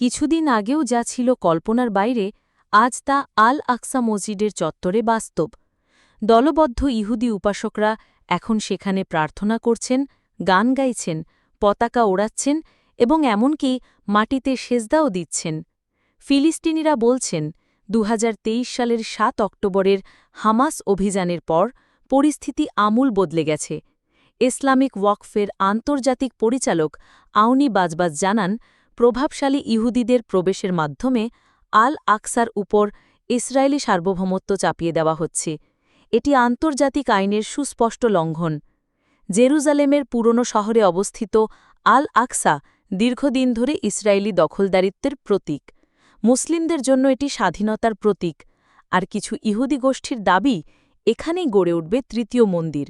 কিছুদিন আগেও যা ছিল কল্পনার বাইরে, আজ তা আল আকসা মসজিদের চত্বরে বাস্তব। দলবদ্ধ ইহুদি উপাসকরা এখন সেখানে প্রার্থনা করছেন, গান গাইছেন, পতাকা ওড়াচ্ছেন এবং এমনকি মাটিতে সেজদাও দিচ্ছেন। ফিলিস্তিনিরা বলছেন ২০২৩ সালের ৭ অক্টোবরের হামাস অভিযানের পর পরিস্থিতি আমূল বদলে গেছে। ইসলামিক ওয়াকফের আন্তর্জাতিক পরিচালক আউনি বাজবাজ জানান, প্রভাবশালী ইহুদিদের প্রবেশের মাধ্যমে আল আকসার উপর ইসরায়েলি সার্বভৌমত্ব চাপিয়ে দেওয়া হচ্ছে। এটি আন্তর্জাতিক আইনের সুস্পষ্ট লঙ্ঘন। জেরুজালেমের পুরনো শহরে অবস্থিত আল আকসা দীর্ঘদিন ধরে ইসরায়েলি দখলদারিত্বের প্রতীক। মুসলিমদের জন্য এটি স্বাধীনতার প্রতীক, আর কিছু ইহুদি গোষ্ঠীর দাবি এখানেই গড়ে উঠবে তৃতীয় মন্দির।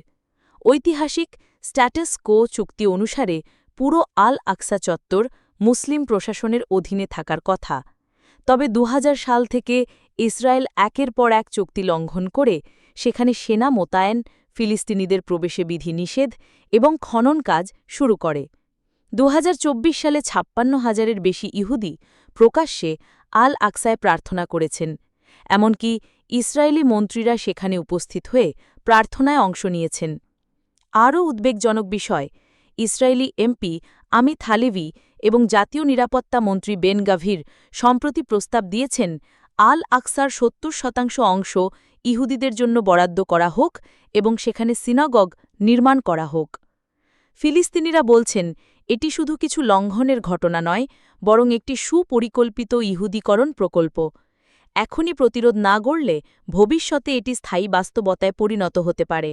ঐতিহাসিক স্ট্যাটাস কো চুক্তি অনুসারে পুরো আল আকসা চত্বর মুসলিম প্রশাসনের অধীনে থাকার কথা। তবে ২০০০ সাল থেকে ইসরায়েল একের পর এক চুক্তি লঙ্ঘন করে সেখানে সেনা মোতায়েন, ফিলিস্তিনিদের প্রবেশে বিধি নিষেধ এবং খনন কাজ শুরু করে। ২০২৪ সালে ৫৬,০০০-এর বেশি ইহুদি প্রকাশ্যে আল আকসায় প্রার্থনা করেছেন। এমনকি ইসরায়েলি মন্ত্রীরা সেখানে উপস্থিত হয়ে প্রার্থনায় অংশ নিয়েছেন। আরও উদ্বেগজনক বিষয়, ইসরায়েলি এমপি আমিত হালেভি এবং জাতীয় নিরাপত্তা মন্ত্রী বেন গাভির সম্প্রতি প্রস্তাব দিয়েছেন আল আকসার ৭০% অংশ ইহুদিদের জন্য বরাদ্দ করা হোক এবং সেখানে সিনাগগ নির্মাণ করা হোক। ফিলিস্তিনিরা বলছেন এটি শুধু কিছু লঙ্ঘনের ঘটনা নয়, বরং একটি সুপরিকল্পিত ইহুদিকরণ প্রকল্প। এখনই প্রতিরোধ না গড়লে ভবিষ্যতে এটি স্থায়ী বাস্তবতায় পরিণত হতে পারে।